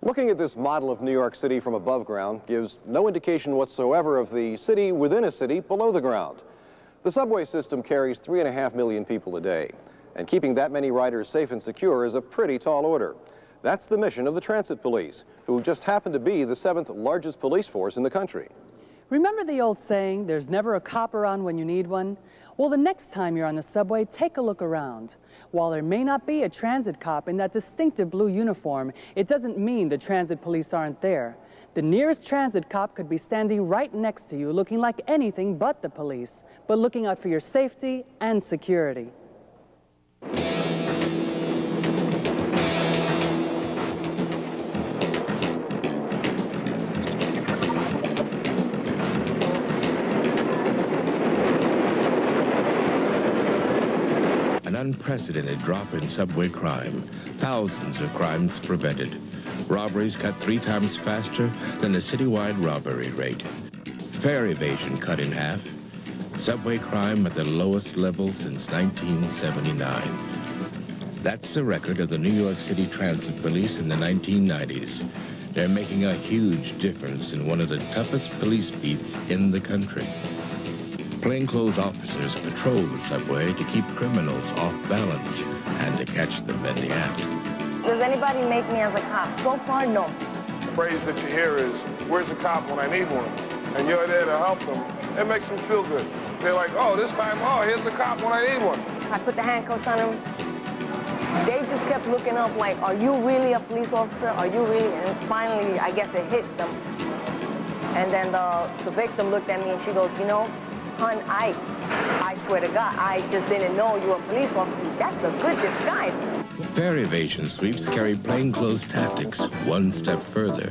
Looking at this model of New York City from above ground gives no indication whatsoever of the city within a city below the ground. The subway system carries 3.5 million people a day, and keeping that many riders safe and secure is a pretty tall order. That's the mission of the transit police, who just happen to be the 7th largest police force in the country. Remember the old saying, there's never a cop around when you need one? Well, the next time you're on the subway, take a look around. While there may not be a transit cop in that distinctive blue uniform, it doesn't mean the transit police aren't there. The nearest transit cop could be standing right next to you, looking like anything but the police, but looking out for your safety and security. An unprecedented drop in subway crime. Thousands of crimes prevented. Robberies cut 3 times faster than the citywide robbery rate. Fare evasion cut in half. Subway crime at the lowest level since 1979. That's the record of the New York City Transit Police in the 1990s. They're making a huge difference in one of the toughest police beats in the country. Plainclothes officers patrol the subway to keep criminals off balance and to catch them in the act. Does anybody make me as a cop? So far, no. The phrase that you hear is, where's the cop when I need one? And you're there to help them. It makes them feel good. They're like, oh, this time, oh, here's the cop when I need one. I put the handcuffs on them. They just kept looking up like, are you really a police officer? Are you really? And finally, I guess it hit them. And then the victim looked at me and she goes, you know, hon, I swear to God, I just didn't know you were a police officer. That's a good disguise. Fare evasion sweeps carry plainclothes tactics one step further,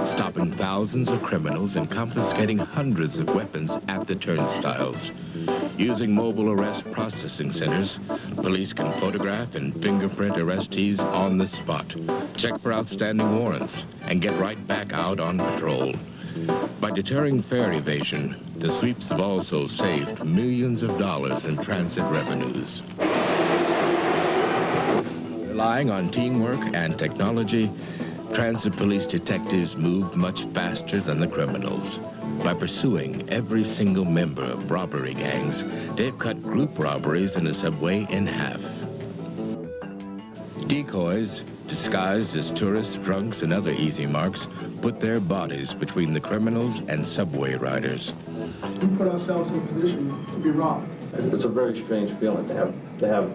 stopping thousands of criminals and confiscating hundreds of weapons at the turnstiles. Using mobile arrest processing centers, police can photograph and fingerprint arrestees on the spot, check for outstanding warrants, and get right back out on patrol. By deterring fare evasion, the sweeps have also saved millions of dollars in transit revenues. Relying on teamwork and technology, transit police detectives move much faster than the criminals. By pursuing every single member of robbery gangs, they've cut group robberies in the subway in half. Decoys, disguised as tourists, drunks, and other easy marks, put their bodies between the criminals and subway riders. We put ourselves in a position to be robbed. It's a very strange feeling to have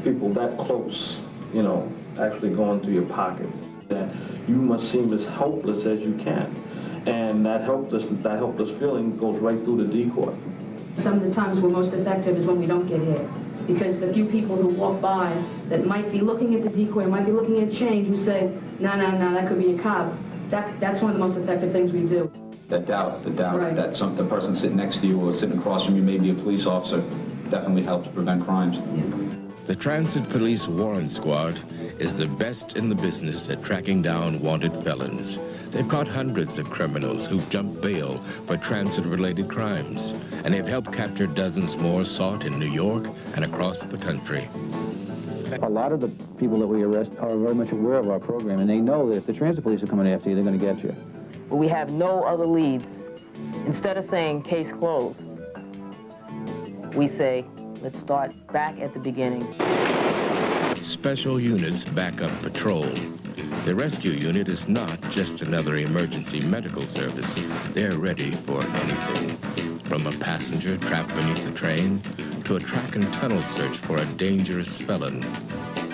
people that close, you know, actually going through your pockets. That you must seem as helpless as you can. And that helpless feeling goes right through the decoy. Some of the times we're most effective is when we don't get hit. Because the few people who walk by that might be looking at the decoy, might be looking at a chain, who say, no, that could be a cop. That's one of the most effective things we do. The doubt right. that the person sitting next to you or sitting across from you may be a police officer definitely helps prevent crimes. Yeah. The Transit Police Warrant Squad is the best in the business at tracking down wanted felons. They've caught hundreds of criminals who've jumped bail for transit-related crimes, and they've helped capture dozens more sought in New York and across the country. A lot of the people that we arrest are very much aware of our program, and they know that if the transit police are coming after you, they're going to get you. We have no other leads. Instead of saying case closed, we say, let's start back at the beginning. Special units back up patrol. The rescue unit is not just another emergency medical service. They're ready for anything, from a passenger trapped beneath a train to a track and tunnel search for a dangerous felon.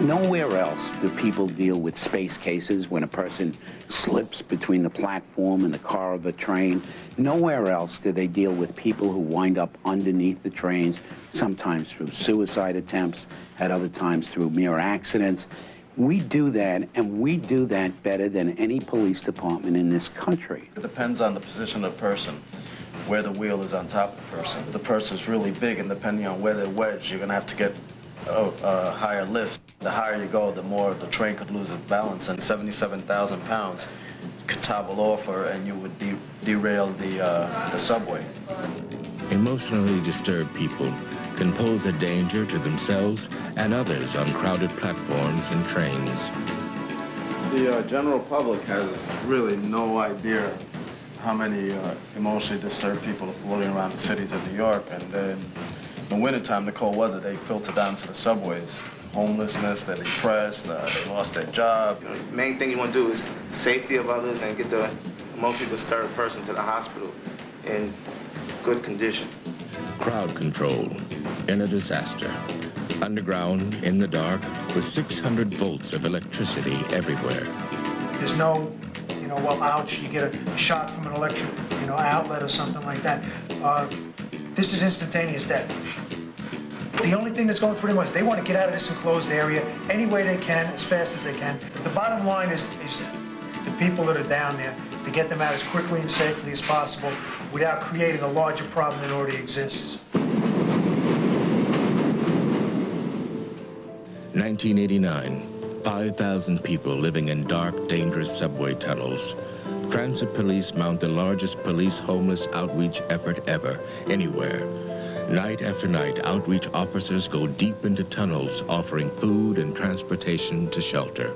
Nowhere else do people deal with space cases when a person slips between the platform and the car of a train. Nowhere else do they deal with people who wind up underneath the trains, sometimes through suicide attempts, at other times through mere accidents. We do that, and we do that better than any police department in this country. It depends on the position of the person, where the wheel is on top of the person. If the person's really big, and depending on where they're wedged, you're going to have to get a higher lift. The higher you go, the more the train could lose its balance, and 77,000 pounds could topple off, and you would derail the subway. Emotionally disturbed people can pose a danger to themselves and others on crowded platforms and trains. The general public has really no idea how many emotionally disturbed people are floating around the cities of New York. And then in the wintertime, the cold weather, they filter down to the subways. Homelessness, they're depressed, they lost their job. You know, the main thing you want to do is safety of others and get the emotionally disturbed person to the hospital in good condition. Crowd control in a disaster. Underground, in the dark, with 600 volts of electricity everywhere. There's no, well, ouch, you get a shock from an electric, outlet or something like that. This is instantaneous death. The only thing that's going through them is they want to get out of this enclosed area any way they can, as fast as they can. The bottom line is the people that are down there, to get them out as quickly and safely as possible without creating a larger problem that already exists. 1989, 5,000 people living in dark, dangerous subway tunnels. Transit police mount the largest police homeless outreach effort ever, anywhere. Night after night, outreach officers go deep into tunnels, offering food and transportation to shelter.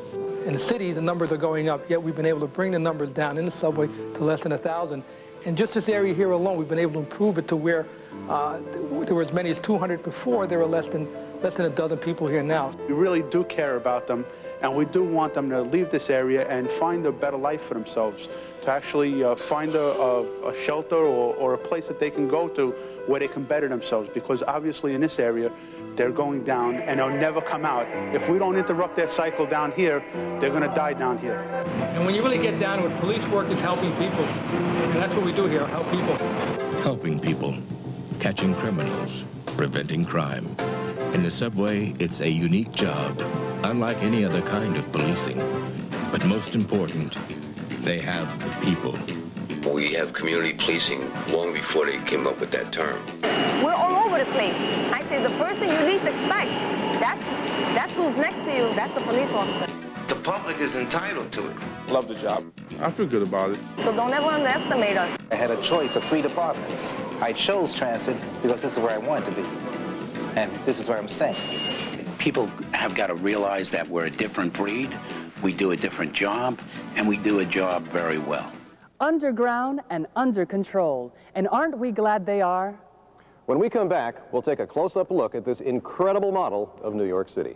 In the city, the numbers are going up, yet we've been able to bring the numbers down in the subway to less than 1,000. And just this area here alone, we've been able to improve it to where there were as many as 200 before. There were less than a dozen people here now. We really do care about them, and we do want them to leave this area and find a better life for themselves, to actually find a shelter or a place that they can go to where they can better themselves, because obviously in this area, they're going down and they'll never come out. If we don't interrupt their cycle down here, they're going to die down here. And when you really get down to it, police work is helping people, and that's what we do here, help people. Helping people, catching criminals, preventing crime. In the subway, it's a unique job, unlike any other kind of policing. But most important, they have the people. We have community policing long before they came up with that term. We're all over the place. I say the person you least expect, that's who's next to you, that's the police officer. The public is entitled to it. Love the job. I feel good about it. So don't ever underestimate us. I had a choice of 3 departments. I chose transit because this is where I wanted to be. And this is where I'm staying. People have got to realize that we're a different breed, we do a different job, and we do a job very well. Underground and under control. And aren't we glad they are? When we come back, we'll take a close-up look at this incredible model of New York City.